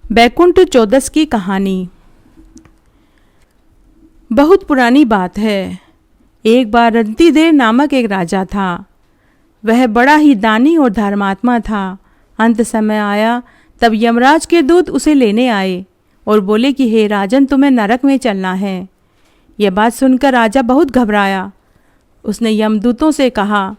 बैकुंठ चौदस की कहानी। बहुत पुरानी बात है। एक बार रंतिदेव नामक एक राजा था। वह बड़ा ही दानी और धर्मात्मा था। अंत समय आया तब यमराज के दूत उसे लेने आए और बोले कि हे राजन, तुम्हें नरक में चलना है। यह बात सुनकर राजा बहुत घबराया। उसने यमदूतों से कहा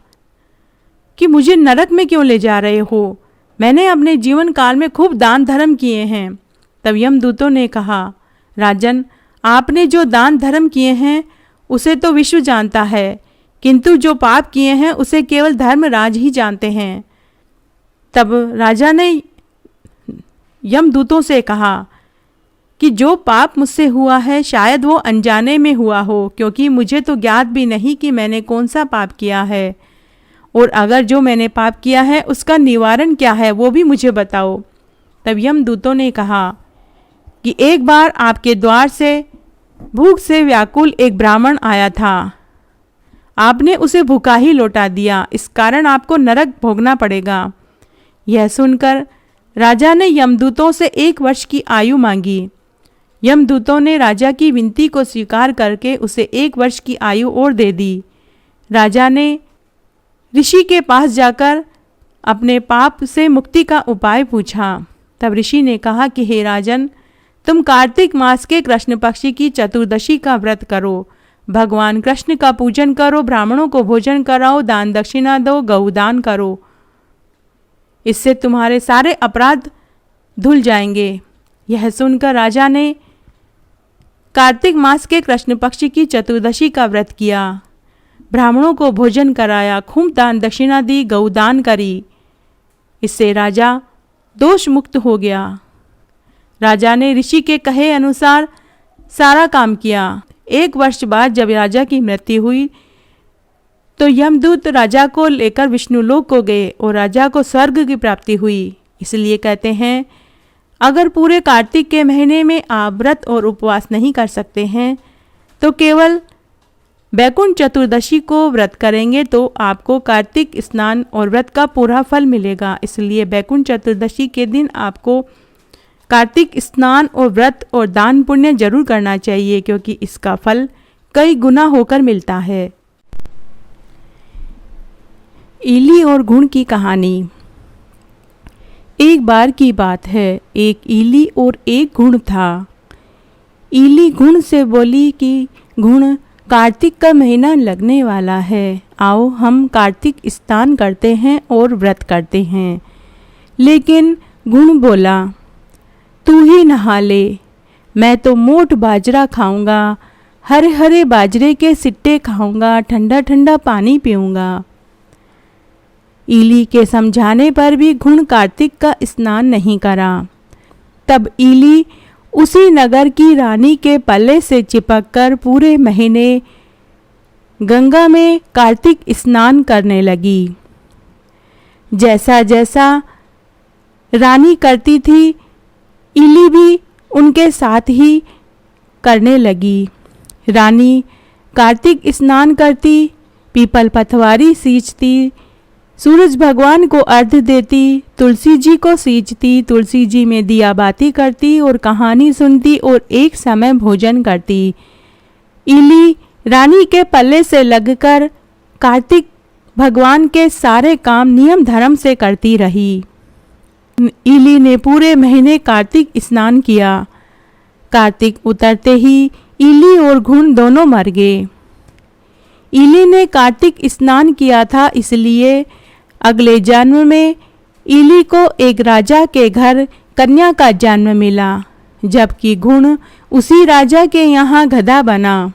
कि मुझे नरक में क्यों ले जा रहे हो? मैंने अपने जीवन काल में खूब दान धर्म किए हैं। तब यमदूतों ने कहा, राजन, आपने जो दान धर्म किए हैं उसे तो विश्व जानता है, किंतु जो पाप किए हैं उसे केवल धर्मराज ही जानते हैं। तब राजा ने यमदूतों से कहा कि जो पाप मुझसे हुआ है शायद वो अनजाने में हुआ हो, क्योंकि मुझे तो ज्ञात भी नहीं कि मैंने कौन सा पाप किया है, और अगर जो मैंने पाप किया है उसका निवारण क्या है वो भी मुझे बताओ। तब यमदूतों ने कहा कि एक बार आपके द्वार से भूख से व्याकुल एक ब्राह्मण आया था। आपने उसे भूखा ही लौटा दिया, इस कारण आपको नरक भोगना पड़ेगा। यह सुनकर राजा ने यमदूतों से 1 वर्ष की आयु मांगी। यमदूतों ने राजा की विनती को स्वीकार करके उसे 1 वर्ष की आयु और दे दी। राजा ने ऋषि के पास जाकर अपने पाप से मुक्ति का उपाय पूछा। तब ऋषि ने कहा कि हे राजन, तुम कार्तिक मास के कृष्ण पक्षी की चतुर्दशी का व्रत करो, भगवान कृष्ण का पूजन करो, ब्राह्मणों को भोजन कराओ, दान दक्षिणा दो, गौदान करो। इससे तुम्हारे सारे अपराध धुल जाएंगे। यह सुनकर राजा ने कार्तिक मास के कृष्ण पक्षी की चतुर्दशी का व्रत किया, ब्राह्मणों को भोजन कराया, खूब दान दक्षिणा दी, गौदान करी। इससे राजा दोष मुक्त हो गया। राजा ने ऋषि के कहे अनुसार सारा काम किया। 1 वर्ष बाद जब राजा की मृत्यु हुई तो यमदूत राजा को लेकर विष्णुलोक को गए और राजा को स्वर्ग की प्राप्ति हुई। इसलिए कहते हैं, अगर पूरे कार्तिक के महीने में आप व्रत और उपवास नहीं कर सकते हैं तो केवल बैकुंठ चतुर्दशी को व्रत करेंगे तो आपको कार्तिक स्नान और व्रत का पूरा फल मिलेगा। इसलिए बैकुंठ चतुर्दशी के दिन आपको कार्तिक स्नान और व्रत और दान पुण्य जरूर करना चाहिए, क्योंकि इसका फल कई गुना होकर मिलता है। ईली और गुण की कहानी। एक बार की बात है, एक ईली और एक गुण था। ईली गुण से बोली कि गुण, कार्तिक का महीना लगने वाला है, आओ हम कार्तिक स्नान करते हैं और व्रत करते हैं। लेकिन गुण बोला, तू ही नहा ले, मैं तो मोट बाजरा खाऊंगा, हरे हरे बाजरे के सिट्टे खाऊंगा, ठंडा ठंडा पानी पीऊंगा। ईली के समझाने पर भी गुण कार्तिक का स्नान नहीं करा। तब ईली उसी नगर की रानी के पल्ले से चिपककर पूरे महीने गंगा में कार्तिक स्नान करने लगी। जैसा जैसा रानी करती थी, ईली भी उनके साथ ही करने लगी। रानी कार्तिक स्नान करती, पीपल पथवारी सींचती, सूरज भगवान को अर्घ्य देती, तुलसी जी को सींचती, तुलसी जी में दिया बाती करती और कहानी सुनती और एक समय भोजन करती। ईली रानी के पल्ले से लगकर कार्तिक भगवान के सारे काम नियम धर्म से करती रही। ईली ने पूरे महीने कार्तिक स्नान किया। कार्तिक उतरते ही ईली और घुन दोनों मर गए। ईली ने कार्तिक स्नान किया था, इसलिए अगले जन्म में ईली को एक राजा के घर कन्या का जन्म मिला, जबकि गुण उसी राजा के यहाँ गधा बना।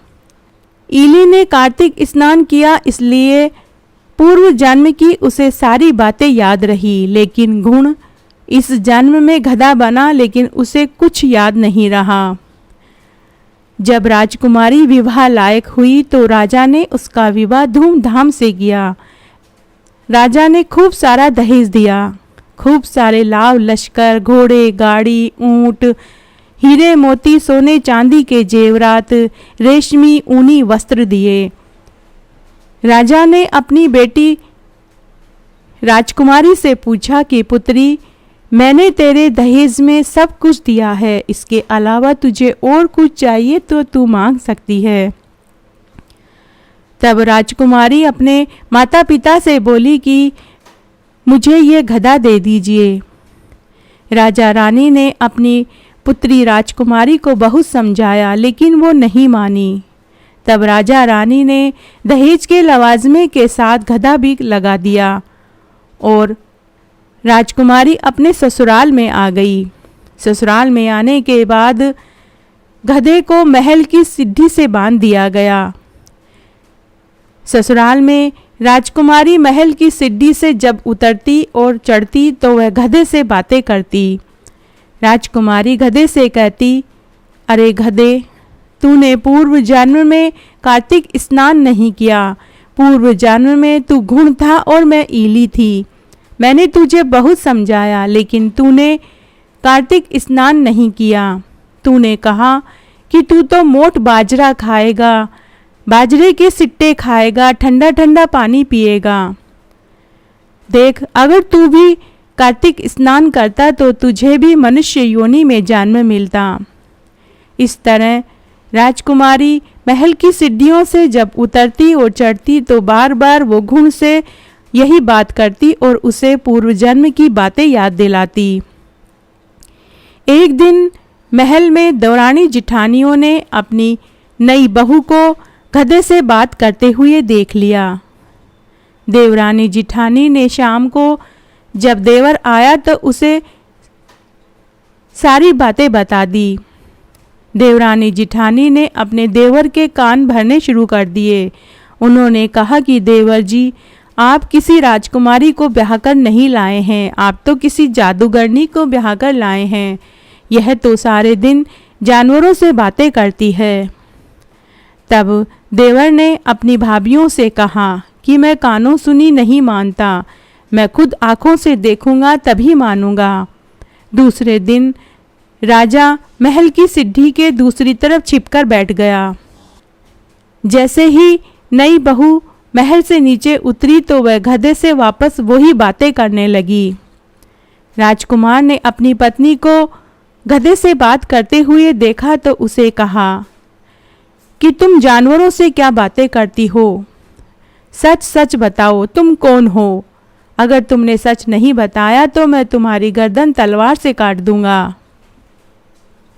ईली ने कार्तिक स्नान किया, इसलिए पूर्व जन्म की उसे सारी बातें याद रही, लेकिन गुण इस जन्म में गधा बना, लेकिन उसे कुछ याद नहीं रहा। जब राजकुमारी विवाह लायक हुई तो राजा ने उसका विवाह धूमधाम से किया। राजा ने खूब सारा दहेज दिया, खूब सारे लाव लश्कर, घोड़े, गाड़ी, ऊंट, हीरे मोती, सोने चांदी के जेवरात, रेशमी ऊनी वस्त्र दिए। राजा ने अपनी बेटी राजकुमारी से पूछा कि पुत्री, मैंने तेरे दहेज में सब कुछ दिया है, इसके अलावा तुझे और कुछ चाहिए तो तू मांग सकती है। तब राजकुमारी अपने माता पिता से बोली कि मुझे ये गधा दे दीजिए। राजा रानी ने अपनी पुत्री राजकुमारी को बहुत समझाया, लेकिन वो नहीं मानी। तब राजा रानी ने दहेज के लवाजमे के साथ गधा भी लगा दिया और राजकुमारी अपने ससुराल में आ गई। ससुराल में आने के बाद गधे को महल की सीढ़ी से बांध दिया गया। ससुराल में राजकुमारी महल की सीढ़ी से जब उतरती और चढ़ती तो वह गधे से बातें करती। राजकुमारी गधे से कहती, अरे गधे, तूने पूर्व जन्म में कार्तिक स्नान नहीं किया। पूर्व जन्म में तू घुण था और मैं ईली थी। मैंने तुझे बहुत समझाया, लेकिन तूने कार्तिक स्नान नहीं किया। तूने कहा कि तू तो मोट बाजरा खाएगा, बाजरे के सिट्टे खाएगा, ठंडा ठंडा पानी पिएगा। देख, अगर तू भी कार्तिक स्नान करता तो तुझे भी मनुष्य योनि में जन्म मिलता। इस तरह राजकुमारी महल की सीढ़ियों से जब उतरती और चढ़ती तो बार बार वो घुण से यही बात करती और उसे पूर्व जन्म की बातें याद दिलाती। एक दिन महल में देवरानी जिठानियों ने अपनी नई बहू को गधे से बात करते हुए देख लिया। देवरानी जिठानी ने शाम को जब देवर आया तो उसे सारी बातें बता दी। देवरानी जिठानी ने अपने देवर के कान भरने शुरू कर दिए। उन्होंने कहा कि देवर जी, आप किसी राजकुमारी को ब्याह कर नहीं लाए हैं, आप तो किसी जादूगरनी को ब्याह कर लाए हैं। यह तो सारे दिन जानवरों से बातें करती है। तब देवर ने अपनी भाभियों से कहा कि मैं कानों सुनी नहीं मानता, मैं खुद आँखों से देखूंगा तभी मानूंगा। दूसरे दिन राजा महल की सीढ़ी के दूसरी तरफ छिपकर बैठ गया। जैसे ही नई बहू महल से नीचे उतरी तो वह गधे से वापस वही बातें करने लगी। राजकुमार ने अपनी पत्नी को गधे से बात करते हुए देखा तो उसे कहा कि तुम जानवरों से क्या बातें करती हो? सच सच बताओ, तुम कौन हो? अगर तुमने सच नहीं बताया तो मैं तुम्हारी गर्दन तलवार से काट दूंगा।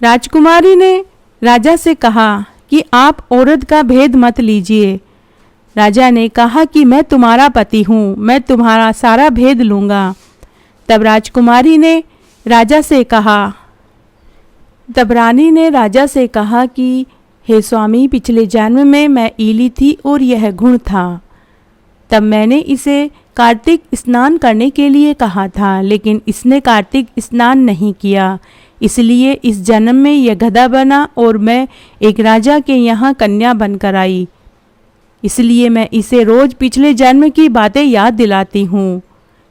राजकुमारी ने राजा से कहा कि आप औरत का भेद मत लीजिए। राजा ने कहा कि मैं तुम्हारा पति हूँ, मैं तुम्हारा सारा भेद लूँगा। तब राजकुमारी ने राजा से कहा, तब रानी ने राजा से कहा कि हे स्वामी, पिछले जन्म में मैं ईली थी और यह गुण था। तब मैंने इसे कार्तिक स्नान करने के लिए कहा था, लेकिन इसने कार्तिक स्नान नहीं किया, इसलिए इस जन्म में यह गधा बना और मैं एक राजा के यहाँ कन्या बनकर आई। इसलिए मैं इसे रोज पिछले जन्म की बातें याद दिलाती हूँ।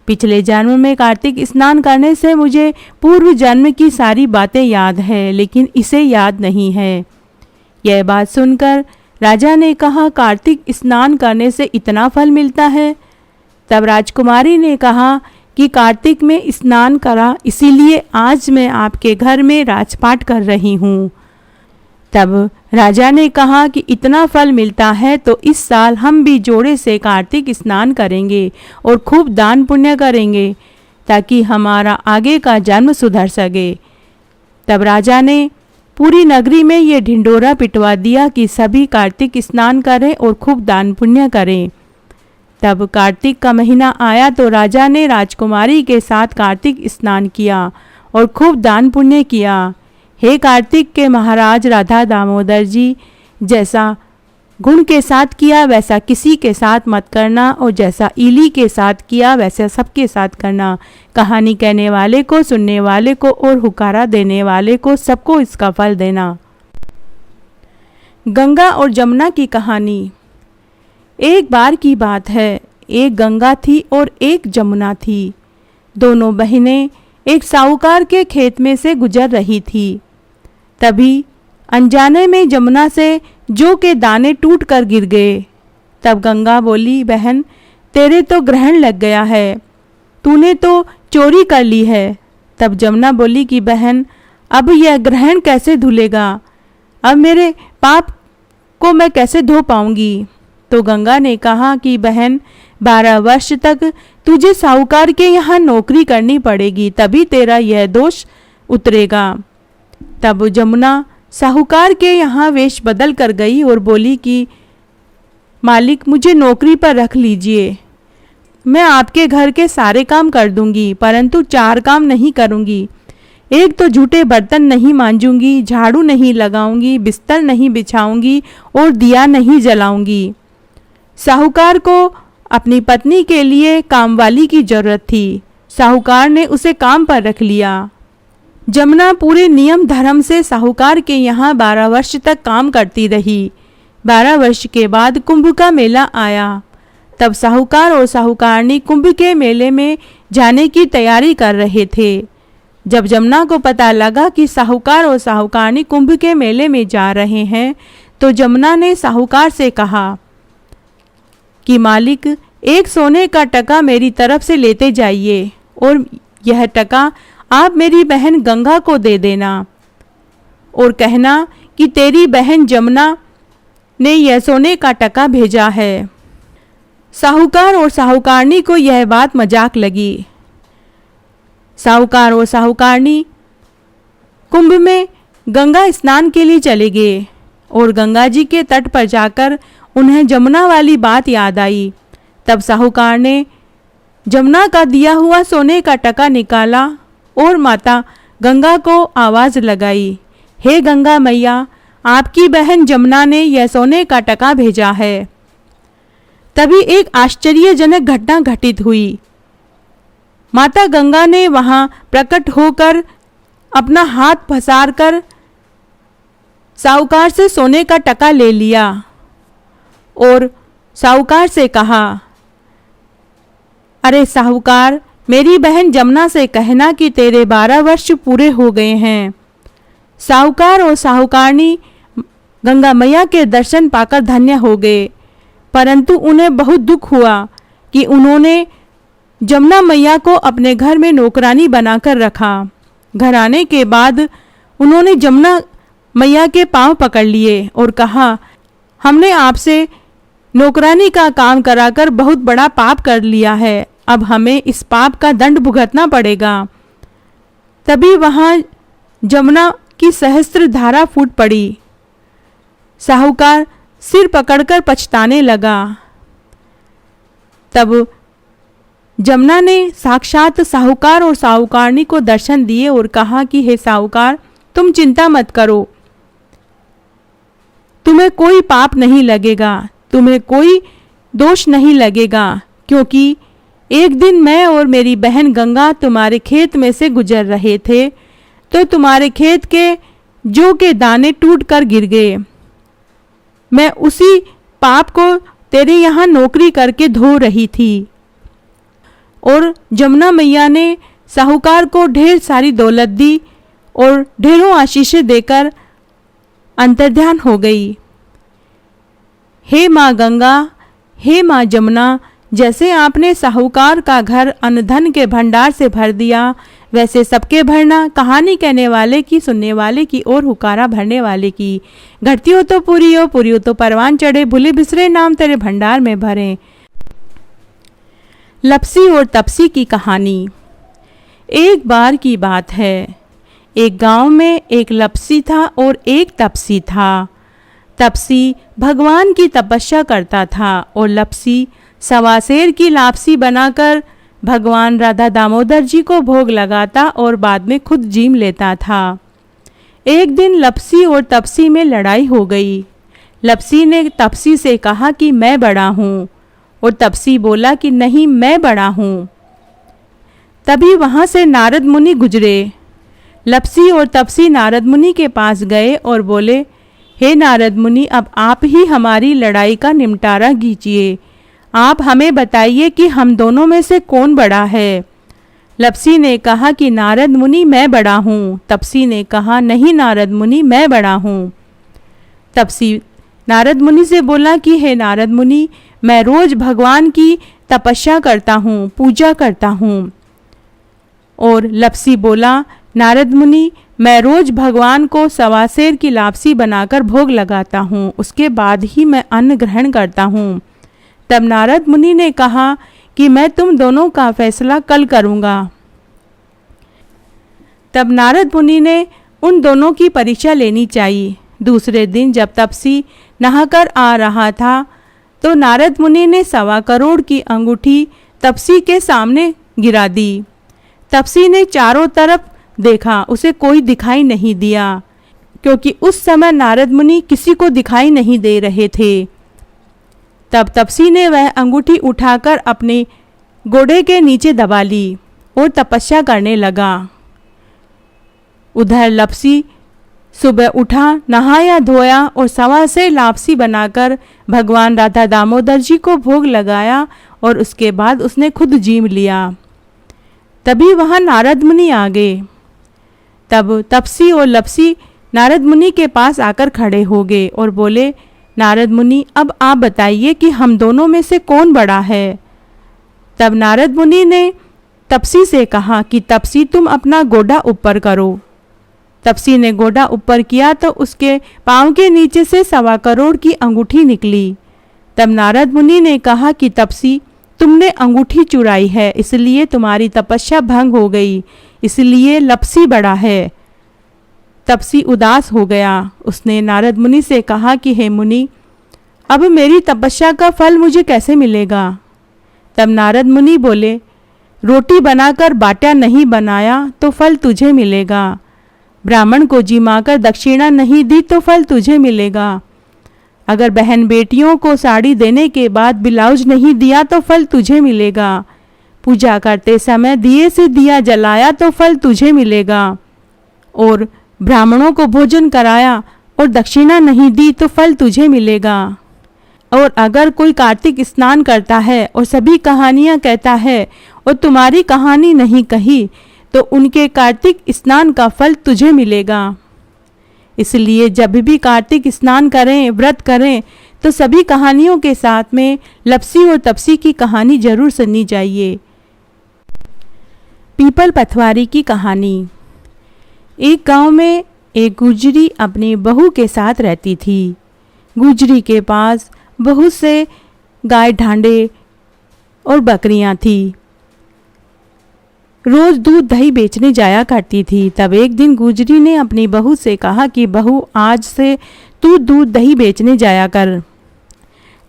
पिछले जन्म में कार्तिक स्नान करने से मुझे पूर्व जन्म की सारी बातें याद है, लेकिन इसे याद नहीं है। यह बात सुनकर राजा ने कहा, कार्तिक स्नान करने से इतना फल मिलता है? तब राजकुमारी ने कहा कि कार्तिक में स्नान करा, इसीलिए आज मैं आपके घर में राजपाट कर रही हूँ। तब राजा ने कहा कि इतना फल मिलता है तो इस साल हम भी जोड़े से कार्तिक स्नान करेंगे और खूब दान पुण्य करेंगे, ताकि हमारा आगे का जन्म सुधर सके। तब राजा ने पूरी नगरी में ये ढिंडोरा पिटवा दिया कि सभी कार्तिक स्नान करें और खूब दान पुण्य करें। तब कार्तिक का महीना आया तो राजा ने राजकुमारी के साथ कार्तिक स्नान किया और खूब दान पुण्य किया। हे कार्तिक के महाराज राधा दामोदर जी, जैसा गुण के साथ किया वैसा किसी के साथ मत करना, और जैसा ईली के साथ किया वैसा सबके साथ करना। कहानी कहने वाले को, सुनने वाले को और हुकारा देने वाले को, सबको इसका फल देना। गंगा और जमुना की कहानी। एक बार की बात है, एक गंगा थी और एक जमुना थी। दोनों बहनें एक साहूकार के खेत में से गुजर रही थी। तभी अनजाने में जमुना से जौ के दाने टूट कर गिर गए। तब गंगा बोली, बहन, तेरे तो ग्रहण लग गया है, तूने तो चोरी कर ली है। तब जमुना बोली कि बहन, अब यह ग्रहण कैसे धुलेगा, अब मेरे पाप को मैं कैसे धो पाऊंगी। तो गंगा ने कहा कि बहन, 12 वर्ष तक तुझे साहूकार के यहाँ नौकरी करनी पड़ेगी, तभी तेरा यह दोष उतरेगा। तब जमुना साहूकार के यहाँ वेश बदल कर गई और बोली कि मालिक, मुझे नौकरी पर रख लीजिए, मैं आपके घर के सारे काम कर दूंगी, परंतु 4 काम नहीं करूंगी। एक तो झूठे बर्तन नहीं मांजूंगी, झाड़ू नहीं लगाऊंगी, बिस्तर नहीं बिछाऊंगी और दिया नहीं जलाऊंगी। साहूकार को अपनी पत्नी के लिए कामवाली की जरूरत थी। साहूकार ने उसे काम पर रख लिया। जमुना पूरे नियम धर्म से साहूकार के यहाँ 12 वर्ष तक काम करती रही। 12 वर्ष के बाद कुंभ का मेला आया। तब साहूकार और साहूकारनी कुंभ के मेले में जाने की तैयारी कर रहे थे। जब जमुना को पता लगा कि साहूकार और साहूकारनी कुंभ के मेले में जा रहे हैं, तो जमुना ने साहूकार से कहा कि मालिक, 1 सोने का टका मेरी तरफ से लेते जाइए और यह टका आप मेरी बहन गंगा को दे देना और कहना कि तेरी बहन जमुना ने यह सोने का टका भेजा है। साहूकार और साहूकारनी को यह बात मजाक लगी। साहूकार और साहूकारनी कुंभ में गंगा स्नान के लिए चले गए और गंगा जी के तट पर जाकर उन्हें जमुना वाली बात याद आई। तब साहूकार ने जमुना का दिया हुआ सोने का टका निकाला और माता गंगा को आवाज़ लगाई, हे गंगा मैया, आपकी बहन जमुना ने यह सोने का टका भेजा है। तभी एक आश्चर्यजनक घटना घटित हुई। माता गंगा ने वहां प्रकट होकर अपना हाथ पसार कर साहूकार से सोने का टका ले लिया और साहूकार से कहा, अरे साहूकार, मेरी बहन जमुना से कहना कि तेरे 12 वर्ष पूरे हो गए हैं। साहूकार और साहूकारनी गंगा मैया के दर्शन पाकर धन्य हो गए, परंतु उन्हें बहुत दुख हुआ कि उन्होंने जमुना मैया को अपने घर में नौकरानी बनाकर रखा। घर आने के बाद उन्होंने जमुना मैया के पांव पकड़ लिए और कहा, हमने आपसे नौकरानी का काम कराकर बहुत बड़ा पाप कर लिया है, अब हमें इस पाप का दंड भुगतना पड़ेगा। तभी वहां जमुना की सहस्त्र धारा फूट पड़ी। साहूकार सिर पकड़कर पछताने लगा। तब जमुना ने साक्षात साहूकार और साहूकारनी को दर्शन दिए और कहा कि हे साहूकार, तुम चिंता मत करो, तुम्हें कोई पाप नहीं लगेगा, तुम्हें कोई दोष नहीं लगेगा, क्योंकि एक दिन मैं और मेरी बहन गंगा तुम्हारे खेत में से गुजर रहे थे, तो तुम्हारे खेत के जौ के दाने टूट कर गिर गए। मैं उसी पाप को तेरे यहाँ नौकरी करके धो रही थी और जमुना मैया ने साहूकार को ढेर सारी दौलत दी और ढेरों आशीषें देकर अंतर्ध्यान हो गई। हे माँ गंगा, हे माँ जमुना, जैसे आपने साहूकार का घर अन्न के भंडार से भर दिया, वैसे सबके भरना, कहानी कहने वाले की, सुनने वाले की और हुकारा भरने वाले की। घटती हो तो पूरी हो, पूरी हो तो परवान चढ़े, भूले बिसरे नाम तेरे भंडार में भरे। लपसी और तपसी की कहानी। एक बार की बात है, एक गांव में एक लपसी था और एक तपसी था। तपसी भगवान की तपस्या करता था और लपसी सवा सेर की लापसी बनाकर भगवान राधा दामोदर जी को भोग लगाता और बाद में खुद जीम लेता था। एक दिन लपसी और तपसी में लड़ाई हो गई। लपसी ने तपसी से कहा कि मैं बड़ा हूँ और तपसी बोला कि नहीं, मैं बड़ा हूँ। तभी वहाँ से नारद मुनि गुजरे। लपसी और तपसी नारद मुनि के पास गए और बोले, हे नारद मुनि, अब आप ही हमारी लड़ाई का निमटारा कीजिए। आप हमें बताइए कि हम दोनों में से कौन बड़ा है। लपसी ने कहा कि नारद मुनि, मैं बड़ा हूँ। तपसी ने कहा, नहीं नारद मुनि, मैं बड़ा हूँ। तपसी नारद मुनि से बोला कि हे नारद मुनि, मैं रोज भगवान की तपस्या करता हूँ, पूजा करता हूँ। और लपसी बोला, नारद मुनि, मैं रोज भगवान को सवा सेर की लापसी बनाकर भोग लगाता हूँ, उसके बाद ही मैं अन्न ग्रहण करता हूँ। तब नारद मुनि ने कहा कि मैं तुम दोनों का फैसला कल करूँगा। तब नारद मुनि ने उन दोनों की परीक्षा लेनी चाहिए। दूसरे दिन जब तपसी नहाकर आ रहा था तो नारद मुनि ने 1.25 करोड़ की अंगूठी तपसी के सामने गिरा दी। तपसी ने चारों तरफ देखा, उसे कोई दिखाई नहीं दिया, क्योंकि उस समय नारद मुनि किसी को दिखाई नहीं दे रहे थे। तब तपसी ने वह अंगूठी उठाकर अपने गोडे के नीचे दबा ली और तपस्या करने लगा। उधर लपसी सुबह उठा, नहाया धोया और 1.25 सेर लापसी बनाकर भगवान राधा दामोदर जी को भोग लगाया और उसके बाद उसने खुद जीम लिया। तभी वहाँ नारद मुनि आ गए। तब तपसी और लपसी नारद मुनि के पास आकर खड़े हो गए और बोले, नारद मुनि, अब आप बताइए कि हम दोनों में से कौन बड़ा है। तब नारद मुनि ने तपसी से कहा कि तपसी, तुम अपना गोडा ऊपर करो। तपसी ने गोडा ऊपर किया तो उसके पाँव के नीचे से 1.25 करोड़ की अंगूठी निकली। तब नारद मुनि ने कहा कि तपसी, तुमने अंगूठी चुराई है, इसलिए तुम्हारी तपस्या भंग हो गई, इसलिए लपसी बड़ा है। तपसी उदास हो गया। उसने नारद मुनि से कहा कि हे मुनि, अब मेरी तपस्या का फल मुझे कैसे मिलेगा। तब नारद मुनि बोले, रोटी बनाकर बाटा नहीं बनाया तो फल तुझे मिलेगा, ब्राह्मण को जिमाकर दक्षिणा नहीं दी तो फल तुझे मिलेगा, अगर बहन बेटियों को साड़ी देने के बाद ब्लाउज नहीं दिया तो फल तुझे मिलेगा, पूजा करते समय दिए से दिया जलाया तो फल तुझे मिलेगा, और ब्राह्मणों को भोजन कराया और दक्षिणा नहीं दी तो फल तुझे मिलेगा। और अगर कोई कार्तिक स्नान करता है और सभी कहानियाँ कहता है और तुम्हारी कहानी नहीं कही तो उनके कार्तिक स्नान का फल तुझे मिलेगा। इसलिए जब भी कार्तिक स्नान करें, व्रत करें तो सभी कहानियों के साथ में लपसी और तपसी की कहानी जरूर सुननी चाहिए। पीपल पथवारी की कहानी। एक गांव में एक गुजरी अपनी बहू के साथ रहती थी। गुजरी के पास बहुत से गाय, ढांडे और बकरियां थी। रोज दूध दही बेचने जाया करती थी। तब एक दिन गुजरी ने अपनी बहू से कहा कि बहू, आज से तू दूध दही बेचने जाया कर।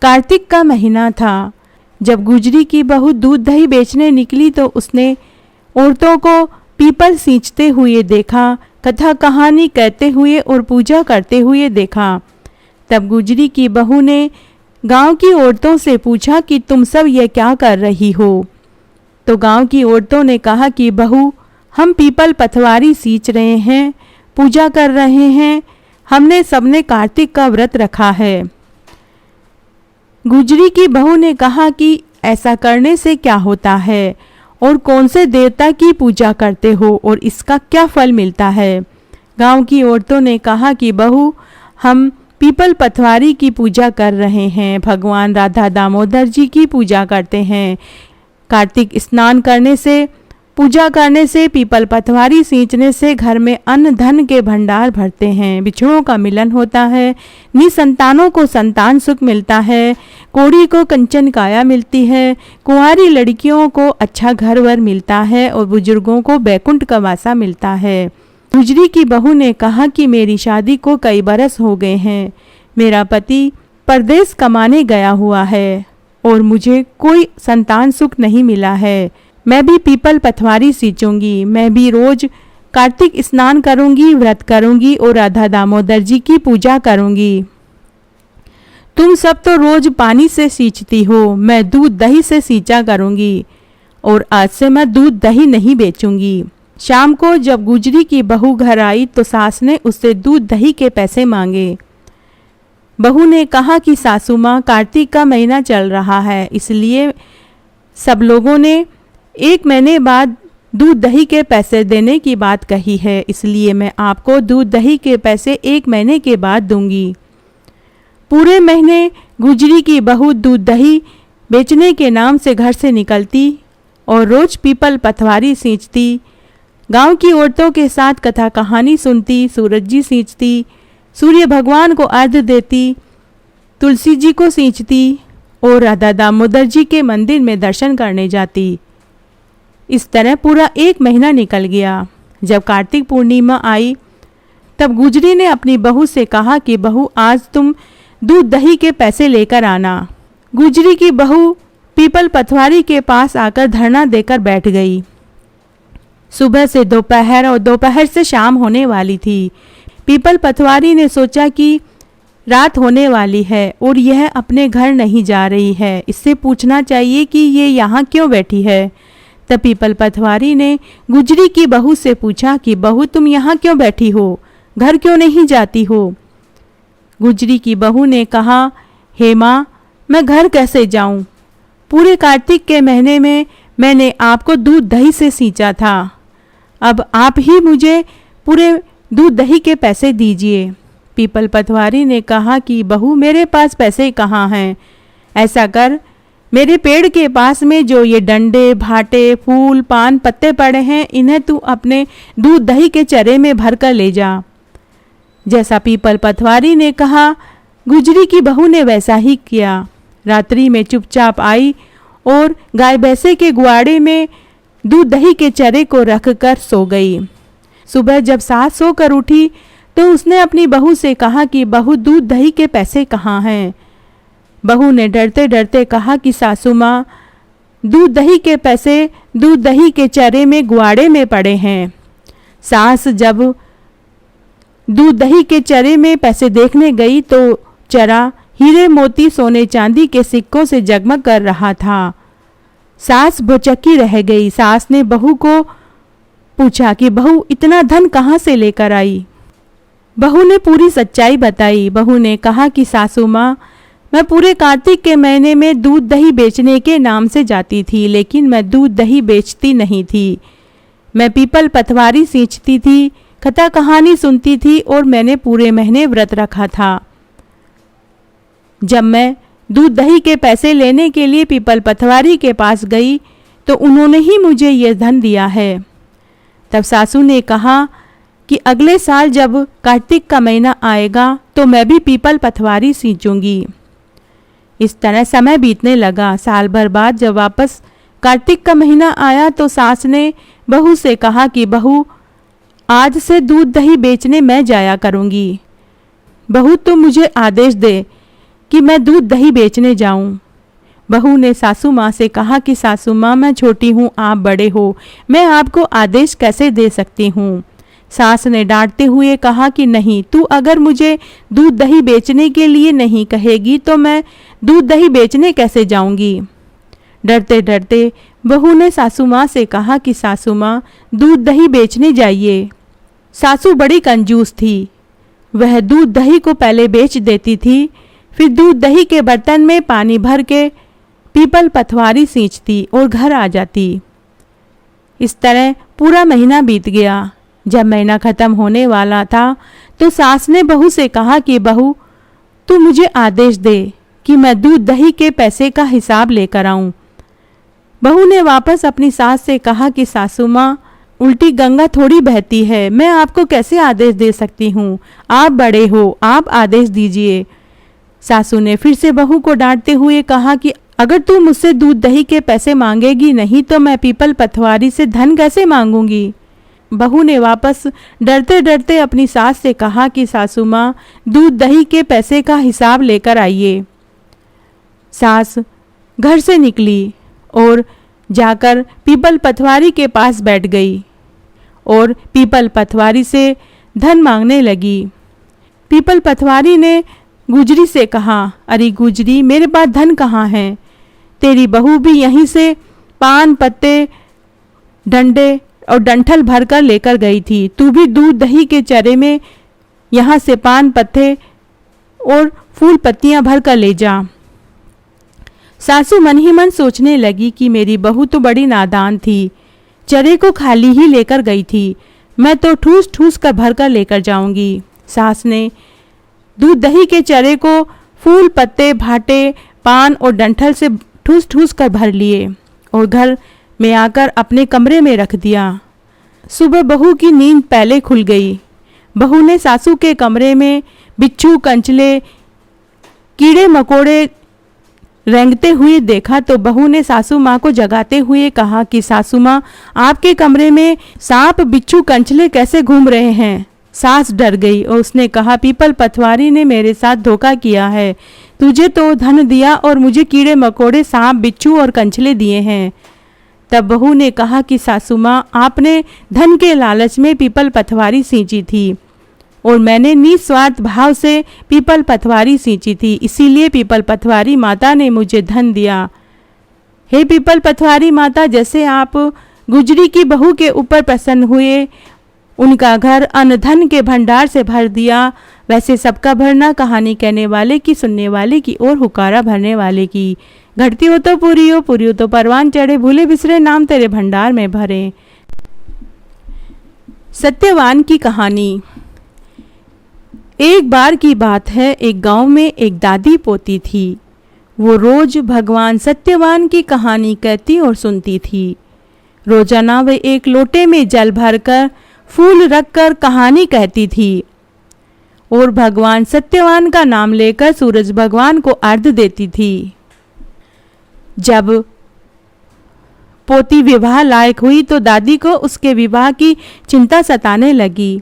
कार्तिक का महीना था। जब गुजरी की बहू दूध दही बेचने निकली तो उसने औरतों को पीपल सींचते हुए देखा, कथा कहानी कहते हुए और पूजा करते हुए देखा। तब गुजरी की बहू ने गांव की औरतों से पूछा कि तुम सब ये क्या कर रही हो। तो गांव की औरतों ने कहा कि बहू, हम पीपल पथवारी सींच रहे हैं, पूजा कर रहे हैं, हमने सबने कार्तिक का व्रत रखा है। गुजरी की बहू ने कहा कि ऐसा करने से क्या होता है और कौन से देवता की पूजा करते हो और इसका क्या फल मिलता है। गांव की औरतों ने कहा कि बहू, हम पीपल पथवारी की पूजा कर रहे हैं, भगवान राधा दामोदर जी की पूजा करते हैं। कार्तिक स्नान करने से, पूजा करने से, पीपल पथवारी सींचने से घर में अन्न धन के भंडार भरते हैं, बिछड़ों का मिलन होता है, निसंतानों को संतान सुख मिलता है, कोढ़ी को कंचन काया मिलती है, कुंवारी लड़कियों को अच्छा घर वर मिलता है और बुजुर्गों को बैकुंठ का वासा मिलता है। गुजरी की बहू ने कहा कि मेरी शादी को कई बरस हो गए हैं, मेरा पति परदेश कमाने गया हुआ है और मुझे कोई संतान सुख नहीं मिला है। मैं भी पीपल पथवारी सींचूंगी, मैं भी रोज कार्तिक स्नान करूंगी, व्रत करूंगी और राधा दामोदर जी की पूजा करूंगी। तुम सब तो रोज पानी से सींचती हो, मैं दूध दही से सींचा करूंगी और आज से मैं दूध दही नहीं बेचूंगी। शाम को जब गुजरी की बहू घर आई तो सास ने उससे दूध दही के पैसे मांगे। बहू ने कहा कि सासू माँ, कार्तिक का महीना चल रहा है, इसलिए सब लोगों ने 1 महीने बाद दूध दही के पैसे देने की बात कही है, इसलिए मैं आपको दूध दही के पैसे 1 महीने के बाद दूंगी। पूरे महीने गुजरी की बहू दूध दही बेचने के नाम से घर से निकलती और रोज पीपल पथवारी सींचती, गांव की औरतों के साथ कथा कहानी सुनती, सूरज जी सींचती, सूर्य भगवान को अर्घ्य देती, तुलसी जी को सींचती और राधा दामोदर जी के मंदिर में दर्शन करने जाती। इस तरह पूरा 1 महीना निकल गया। जब कार्तिक पूर्णिमा आई तब गुजरी ने अपनी बहू से कहा कि बहू, आज तुम दूध दही के पैसे लेकर आना। गुजरी की बहू पीपल पथवारी के पास आकर धरना देकर बैठ गई। सुबह से दोपहर और दोपहर से शाम होने वाली थी। पीपल पथवारी ने सोचा कि रात होने वाली है और यह अपने घर नहीं जा रही है, इससे पूछना चाहिए कि ये यहाँ क्यों बैठी है। तब पीपल पथवारी ने गुजरी की बहू से पूछा कि बहू, तुम यहाँ क्यों बैठी हो, घर क्यों नहीं जाती हो। गुजरी की बहू ने कहा, हे माँ, मैं घर कैसे जाऊँ, पूरे कार्तिक के महीने में मैंने आपको दूध दही से सींचा था, अब आप ही मुझे पूरे दूध दही के पैसे दीजिए। पीपल पथवारी ने कहा कि बहू, मेरे पास पैसे कहाँ हैं, ऐसा कर, मेरे पेड़ के पास में जो ये डंडे, भाटे, फूल, पान, पत्ते पड़े हैं, इन्हें तू अपने दूध दही के चरे में भर कर ले जा। जैसा पीपल पथवारी ने कहा, गुजरी की बहू ने वैसा ही किया। रात्रि में चुपचाप आई और गाय भैंसे के गुआड़े में दूध दही के चरे को रखकर सो गई। सुबह जब सास सोकर उठी तो उसने अपनी बहू से कहा कि बहू, दूध दही के पैसे कहाँ हैं। बहू ने डरते डरते कहा कि सासू माँ, दूध दही के पैसे दूध दही के चरे में गुआड़े में पड़े हैं। सास जब दूध दही के चरे में पैसे देखने गई तो चरा हीरे मोती सोने चांदी के सिक्कों से जगमग कर रहा था। सास भौचक्की रह गई। सास ने बहू को पूछा कि बहू, इतना धन कहाँ से लेकर आई। बहू ने पूरी सच्चाई बताई। बहू ने कहा कि सासू माँ, मैं पूरे कार्तिक के महीने में दूध दही बेचने के नाम से जाती थी, लेकिन मैं दूध दही बेचती नहीं थी। मैं पीपल पथवारी सींचती थी, कथा कहानी सुनती थी और मैंने पूरे महीने व्रत रखा था। जब मैं दूध दही के पैसे लेने के लिए पीपल पथवारी के पास गई तो उन्होंने ही मुझे ये धन दिया है। तब सासू ने कहा कि अगले साल जब कार्तिक का महीना आएगा तो मैं भी पीपल पथवारी सींचूंगी। इस तरह समय बीतने लगा। साल भर बाद जब वापस कार्तिक का महीना आया तो सास ने बहू से कहा कि बहू, आज से दूध दही बेचने मैं जाया करूंगी। बहू, तुम मुझे आदेश दे कि मैं दूध दही बेचने जाऊं। बहू ने सासू माँ से कहा कि सासू माँ, मैं छोटी हूँ, आप बड़े हो, मैं आपको आदेश कैसे दे सकती हूँ। सास ने डांटते हुए कहा कि नहीं, तू अगर मुझे दूध दही बेचने के लिए नहीं कहेगी तो मैं दूध दही बेचने कैसे जाऊंगी। डरते डरते बहू ने सासू माँ से कहा कि सासू माँ, दूध दही बेचने जाइए। सासू बड़ी कंजूस थी। वह दूध दही को पहले बेच देती थी, फिर दूध दही के बर्तन में पानी भर के पीपल पथवारी सींचती और घर आ जाती। इस तरह पूरा महीना बीत गया। जब महीना खत्म होने वाला था तो सास ने बहू से कहा कि बहू, तू मुझे आदेश दे कि मैं दूध दही के पैसे का हिसाब लेकर आऊं। बहू ने वापस अपनी सास से कहा कि सासू माँ, उल्टी गंगा थोड़ी बहती है, मैं आपको कैसे आदेश दे सकती हूँ, आप बड़े हो, आप आदेश दीजिए। सासू ने फिर से बहू को डांटते हुए कहा कि अगर तू मुझसे दूध दही के पैसे मांगेगी नहीं तो मैं पीपल पथवारी से धन कैसे मांगूंगी। बहू ने वापस डरते डरते अपनी सास से कहा कि सासू माँ, दूध दही के पैसे का हिसाब लेकर आइए। सास घर से निकली और जाकर पीपल पथवारी के पास बैठ गई और पीपल पथवारी से धन मांगने लगी। पीपल पथवारी ने गुजरी से कहा, अरे गुजरी, मेरे पास धन कहाँ है। तेरी बहू भी यहीं से पान, पत्ते, डंडे और डंठल भरकर लेकर गई थी। तू भी दूध दही के चरे में यहाँ से पान, पत्ते और फूल पत्तियाँ भरकर ले जा। सासू मन ही मन सोचने लगी कि मेरी बहू तो बड़ी नादान थी, चरे को खाली ही लेकर गई थी, मैं तो ठूस ठूस कर भरकर लेकर जाऊंगी। सास ने दूध दही के चरे को फूल, पत्ते, भाटे, पान और डंठल से ठूस ठूस कर भर लिए और घर में आकर अपने कमरे में रख दिया। सुबह बहू की नींद पहले खुल गई। बहू ने सासू के कमरे में बिच्छू, कंचले, कीड़े मकोड़े रेंगते हुए देखा तो बहू ने सासू माँ को जगाते हुए कहा कि सासू माँ, आपके कमरे में सांप, बिच्छू, कंचले कैसे घूम रहे हैं? सास डर गई और उसने कहा, पीपल पथवारी ने मेरे साथ धोखा किया है। तुझे तो धन दिया और मुझे कीड़े मकोड़े, सांप, बिच्छू और कंचले दिए हैं। तब बहू ने कहा कि सासू माँ, आपने धन के लालच में पीपल पथवारी सींची थी और मैंने निस्वार्थ भाव से पीपल पथवारी सींची थी, इसीलिए पीपल पथवारी माता ने मुझे धन दिया। हे पीपल पथवारी माता, जैसे आप गुजरी की बहू के ऊपर प्रसन्न हुए, उनका घर अन्न धन के भंडार से भर दिया, वैसे सबका भरना कहानी कहने वाले की, सुनने वाले की और हुकारा भरने वाले की। घटती हो तो पूरी हो तो परवान चढ़े, भूले बिसरे नाम तेरे भंडार में भरे। सत्यवान की कहानी। एक बार की बात है, एक गांव में एक दादी पोती थी। वो रोज भगवान सत्यवान की कहानी कहती और सुनती थी। रोजाना वे एक लोटे में जल भरकर, फूल रखकर कहानी कहती थी और भगवान सत्यवान का नाम लेकर सूरज भगवान को अर्घ्य देती थी। जब पोती विवाह लायक हुई तो दादी को उसके विवाह की चिंता सताने लगी।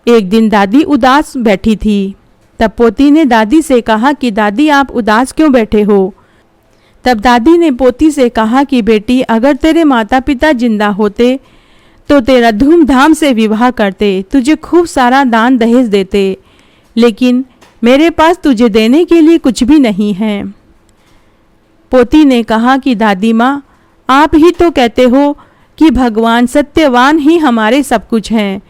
एक दिन दादी उदास बैठी थी। तब पोती ने दादी से कहा कि दादी, आप उदास क्यों बैठे हो? तब दादी ने पोती से कहा कि बेटी, अगर तेरे माता पिता जिंदा होते तो तेरा धूमधाम से विवाह करते, तुझे खूब सारा दान दहेज देते, लेकिन मेरे पास तुझे देने के लिए कुछ भी नहीं है। पोती ने कहा कि दादी माँ, आप ही तो कहते हो कि भगवान सत्यवान ही हमारे सब कुछ हैं,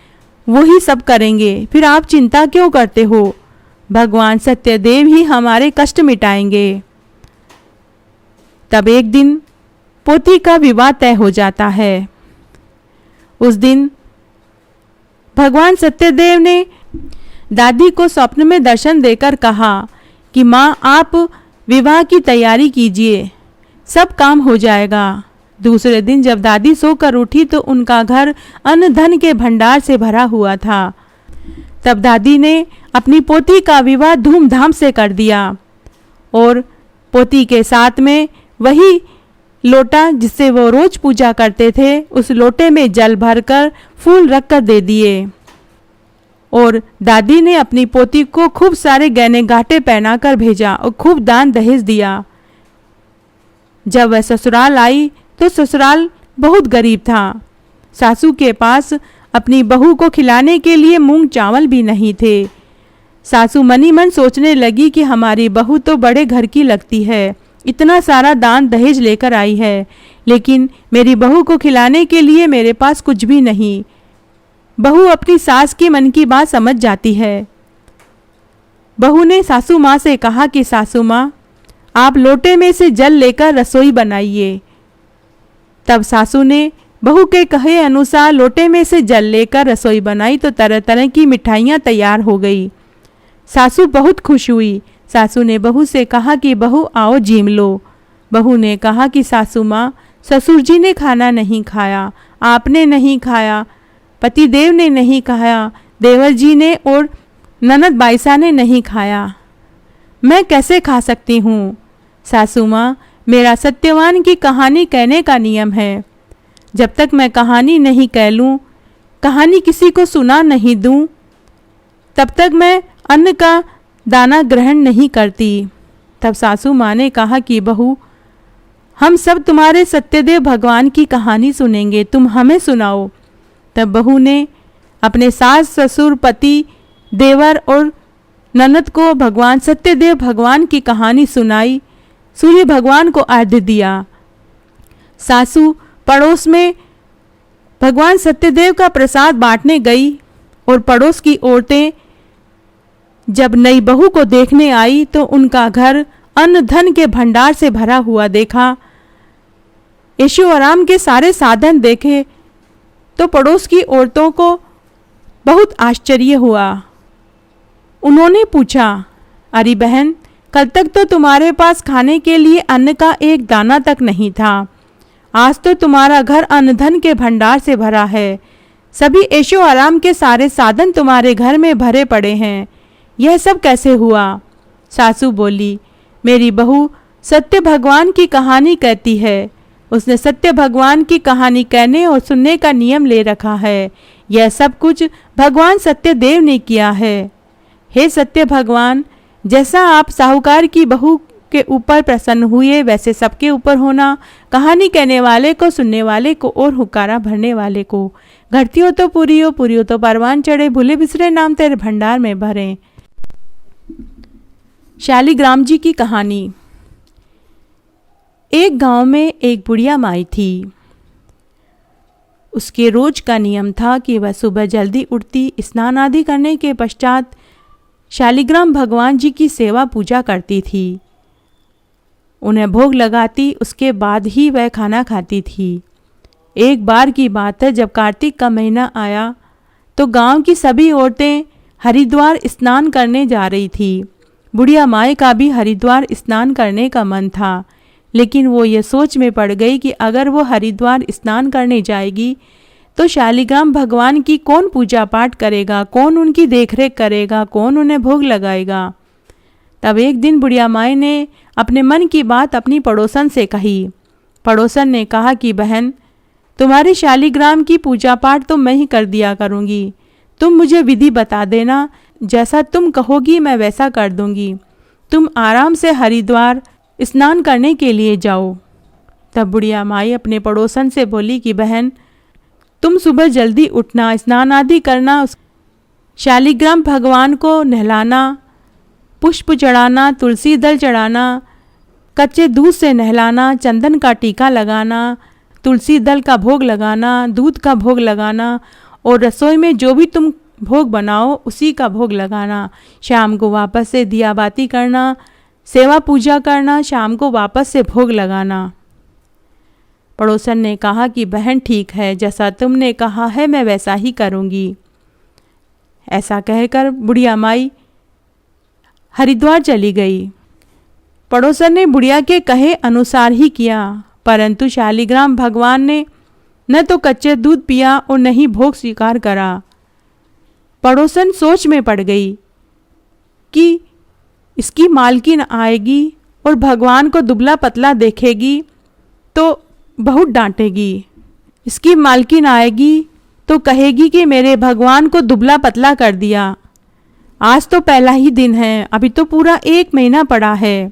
वो ही सब करेंगे, फिर आप चिंता क्यों करते हो? भगवान सत्यदेव ही हमारे कष्ट मिटाएंगे। तब एक दिन पोती का विवाह तय हो जाता है। उस दिन भगवान सत्यदेव ने दादी को स्वप्न में दर्शन देकर कहा कि माँ, आप विवाह की तैयारी कीजिए, सब काम हो जाएगा। दूसरे दिन जब दादी सोकर उठी तो उनका घर अन्न धन के भंडार से भरा हुआ था। तब दादी ने अपनी पोती का विवाह धूमधाम से कर दिया और पोती के साथ में वही लोटा जिससे वो रोज पूजा करते थे, उस लोटे में जल भरकर फूल रखकर दे दिए और दादी ने अपनी पोती को खूब सारे गहने गांठे पहनाकर भेजा और खूब दान दहेज दिया। जब वह ससुराल आई तो ससुराल बहुत गरीब था। सासू के पास अपनी बहू को खिलाने के लिए मूंग चावल भी नहीं थे। सासू मनी मन सोचने लगी कि हमारी बहू तो बड़े घर की लगती है, इतना सारा दान दहेज लेकर आई है, लेकिन मेरी बहू को खिलाने के लिए मेरे पास कुछ भी नहीं। बहू अपनी सास की मन की बात समझ जाती है। बहू ने सासू माँ से कहा कि सासू माँ, आप लोटे में से जल लेकर रसोई बनाइए। तब सासू ने बहू के कहे अनुसार लोटे में से जल लेकर रसोई बनाई तो तरह तरह की मिठाइयाँ तैयार हो गई। सासू बहुत खुश हुई। सासू ने बहू से कहा कि बहू आओ जीम लो। बहू ने कहा कि सासू माँ, ससुर जी ने खाना नहीं खाया, आपने नहीं खाया, पतिदेव ने नहीं खाया, देवर जी ने और ननद बाईसा ने नहीं खाया, मैं कैसे खा सकती हूँ? सासू माँ, मेरा सत्यवान की कहानी कहने का नियम है, जब तक मैं कहानी नहीं कह लूँ, कहानी किसी को सुना नहीं दूँ, तब तक मैं अन्न का दाना ग्रहण नहीं करती। तब सासू माँ ने कहा कि बहू, हम सब तुम्हारे सत्यदेव भगवान की कहानी सुनेंगे, तुम हमें सुनाओ। तब बहू ने अपने सास, ससुर, पति, देवर और ननद को भगवान सत्यदेव भगवान की कहानी सुनाई। सूर्य भगवान को अर्घ्य दिया। सासू पड़ोस में भगवान सत्यदेव का प्रसाद बांटने गई और पड़ोस की औरतें जब नई बहू को देखने आई तो उनका घर अन्न धन के भंडार से भरा हुआ देखा। ऐशो आराम के सारे साधन देखे तो पड़ोस की औरतों को बहुत आश्चर्य हुआ। उन्होंने पूछा, अरे बहन, कल तक तो तुम्हारे पास खाने के लिए अन्न का एक दाना तक नहीं था, आज तो तुम्हारा घर अन्न धन के भंडार से भरा है। सभी ऐशो आराम के सारे साधन तुम्हारे घर में भरे पड़े हैं। यह सब कैसे हुआ? सासू बोली, मेरी बहू सत्य भगवान की कहानी कहती है। उसने सत्य भगवान की कहानी कहने और सुनने का नियम ले रखा है। यह सब कुछ भगवान सत्यदेव ने किया है। हे सत्य भगवान, जैसा आप साहूकार की बहू के ऊपर प्रसन्न हुए वैसे सबके ऊपर होना। कहानी कहने वाले को, सुनने वाले को और हुक्कारा भरने वाले को। घटती हो तो पूरी हो तो परवान चढ़े, भूले बिसरे नाम तेरे भंडार में भरे। शालिग्राम जी की कहानी। एक गांव में एक बुढ़िया माई थी। उसके रोज का नियम था कि वह सुबह जल्दी उठती, स्नान आदि करने के पश्चात शालिग्राम भगवान जी की सेवा पूजा करती थी, उन्हें भोग लगाती, उसके बाद ही वह खाना खाती थी। एक बार की बात है, जब कार्तिक का महीना आया तो गांव की सभी औरतें हरिद्वार स्नान करने जा रही थी। बुढ़िया माई का भी हरिद्वार स्नान करने का मन था, लेकिन वो ये सोच में पड़ गई कि अगर वो हरिद्वार स्नान करने जाएगी तो शालिग्राम भगवान की कौन पूजा पाठ करेगा, कौन उनकी देखरेख करेगा, कौन उन्हें भोग लगाएगा। तब एक दिन बुढ़िया माई ने अपने मन की बात अपनी पड़ोसन से कही। पड़ोसन ने कहा कि बहन, तुम्हारी शालिग्राम की पूजा पाठ तो मैं ही कर दिया करूँगी, तुम मुझे विधि बता देना, जैसा तुम कहोगी मैं वैसा कर दूंगी। तुम आराम से हरिद्वार स्नान करने के लिए जाओ। तब बुढ़िया माई अपने पड़ोसन से बोली कि बहन, तुम सुबह जल्दी उठना, स्नान आदि करना, शालिग्राम भगवान को नहलाना, पुष्प चढ़ाना, तुलसी दल चढ़ाना, कच्चे दूध से नहलाना, चंदन का टीका लगाना, तुलसी दल का भोग लगाना, दूध का भोग लगाना और रसोई में जो भी तुम भोग बनाओ उसी का भोग लगाना। शाम को वापस से दिया बाती करना, सेवा पूजा करना, शाम को वापस से भोग लगाना। पड़ोसन ने कहा कि बहन ठीक है, जैसा तुमने कहा है मैं वैसा ही करूँगी। ऐसा कहकर बुढ़िया माई हरिद्वार चली गई। पड़ोसन ने बुढ़िया के कहे अनुसार ही किया, परंतु शालिग्राम भगवान ने न तो कच्चे दूध पिया और न ही भोग स्वीकार करा। पड़ोसन सोच में पड़ गई कि इसकी मालकिन आएगी और भगवान को दुबला पतला देखेगी तो बहुत डांटेगी। इसकी मालकिन आएगी तो कहेगी कि मेरे भगवान को दुबला पतला कर दिया। आज तो पहला ही दिन है, अभी तो पूरा 1 महीना पड़ा है।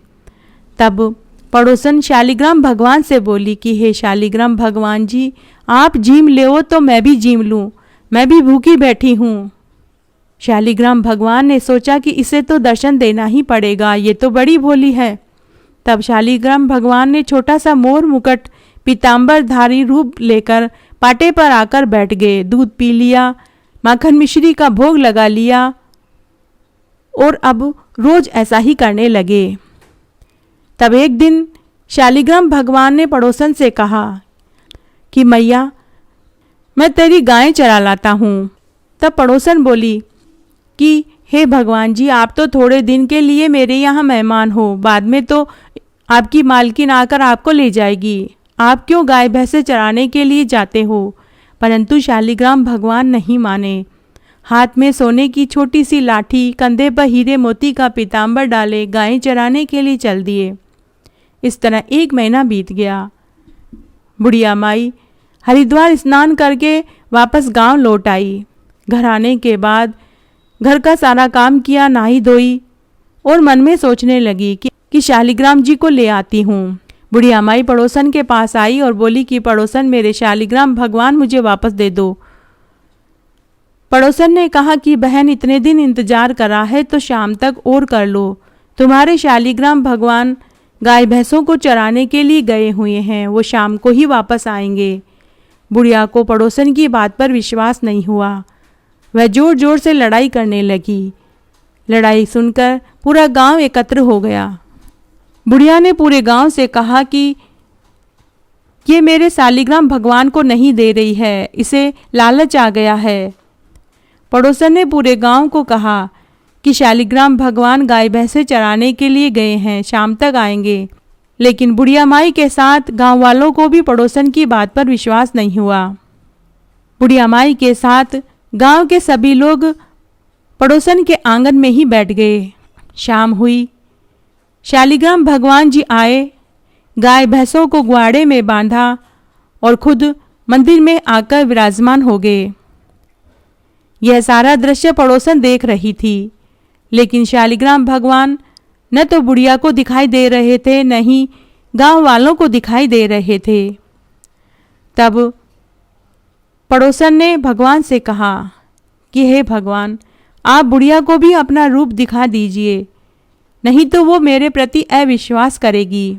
तब पड़ोसन शालिग्राम भगवान से बोली कि हे शालिग्राम भगवान जी, आप जीम ले तो मैं भी जीम लूँ, मैं भी भूखी बैठी हूँ। शालिग्राम भगवान ने सोचा कि इसे तो दर्शन देना ही पड़ेगा, ये तो बड़ी भोली है। तब शालिग्राम भगवान ने छोटा सा मोर मुकुट पीताम्बरधारी रूप लेकर पाटे पर आकर बैठ गए। दूध पी लिया, माखन मिश्री का भोग लगा लिया और अब रोज ऐसा ही करने लगे। तब एक दिन शालिग्राम भगवान ने पड़ोसन से कहा कि मैया, मैं तेरी गायें चरा लाता हूँ। तब पड़ोसन बोली कि हे भगवान जी, आप तो थोड़े दिन के लिए मेरे यहाँ मेहमान हो, बाद में तो आपकी मालकिन आकर आपको ले जाएगी। आप क्यों गाय भैंसे चराने के लिए जाते हो? परंतु शालिग्राम भगवान नहीं माने। हाथ में सोने की छोटी सी लाठी, कंधे पर हीरे मोती का पीताम्बर डाले गायें चराने के लिए चल दिए। इस तरह 1 महीना बीत गया। बुढ़िया माई हरिद्वार स्नान करके वापस गांव लौट आई। घर आने के बाद घर का सारा काम किया, नहाई धोई और मन में सोचने लगी कि शालिग्राम जी को ले आती हूँ। बुढ़िया माई पड़ोसन के पास आई और बोली कि पड़ोसन, मेरे शालिग्राम भगवान मुझे वापस दे दो। पड़ोसन ने कहा कि बहन, इतने दिन इंतजार करा है तो शाम तक और कर लो। तुम्हारे शालिग्राम भगवान गाय भैंसों को चराने के लिए गए हुए हैं, वो शाम को ही वापस आएंगे। बुढ़िया को पड़ोसन की बात पर विश्वास नहीं हुआ। वह जोर जोर से लड़ाई करने लगी। लड़ाई सुनकर पूरा गांव एकत्र हो गया। बुढ़िया ने पूरे गांव से कहा कि ये मेरे शालिग्राम भगवान को नहीं दे रही है, इसे लालच आ गया है। पड़ोसन ने पूरे गांव को कहा कि शालिग्राम भगवान गाय भैंसे चराने के लिए गए हैं, शाम तक आएंगे। लेकिन बुढ़िया माई के साथ गांव वालों को भी पड़ोसन की बात पर विश्वास नहीं हुआ। बुढ़िया माई के साथ गांव के सभी लोग पड़ोसन के आंगन में ही बैठ गए। शाम हुई, शालिग्राम भगवान जी आए, गाय भैंसों को ग्वाड़े में बांधा और खुद मंदिर में आकर विराजमान हो गए। यह सारा दृश्य पड़ोसन देख रही थी, लेकिन शालिग्राम भगवान न तो बुढ़िया को दिखाई दे रहे थे, न ही गांव वालों को दिखाई दे रहे थे। तब पड़ोसन ने भगवान से कहा कि हे भगवान, आप बुढ़िया को भी अपना रूप दिखा दीजिए, नहीं तो वो मेरे प्रति अविश्वास करेगी।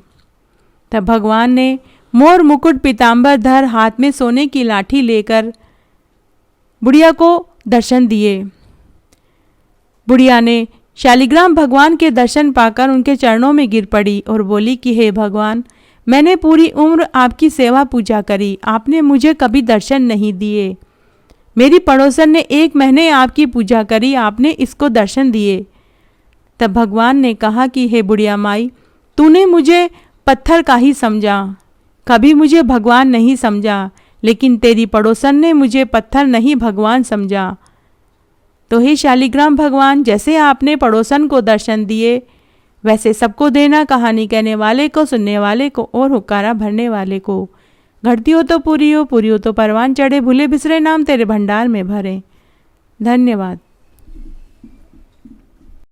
तब भगवान ने मोर मुकुट पीतांबर धर हाथ में सोने की लाठी लेकर बुढ़िया को दर्शन दिए। बुढ़िया ने शालिग्राम भगवान के दर्शन पाकर उनके चरणों में गिर पड़ी और बोली कि हे भगवान, मैंने पूरी उम्र आपकी सेवा पूजा करी, आपने मुझे कभी दर्शन नहीं दिए। मेरी पड़ोसन ने 1 महीने आपकी पूजा करी, आपने इसको दर्शन दिए। तब भगवान ने कहा कि हे बुढ़िया माई, तूने मुझे पत्थर का ही समझा, कभी मुझे भगवान नहीं समझा, लेकिन तेरी पड़ोसन ने मुझे पत्थर नहीं भगवान समझा। तो हे शालिग्राम भगवान, जैसे आपने पड़ोसन को दर्शन दिए, वैसे सबको देना, कहानी कहने वाले को, सुनने वाले को और हुक्कारा भरने वाले को। घटती हो तो पूरी हो, पूरी हो तो परवान चढ़े, भूले बिसरे नाम तेरे भंडार में भरे। धन्यवाद।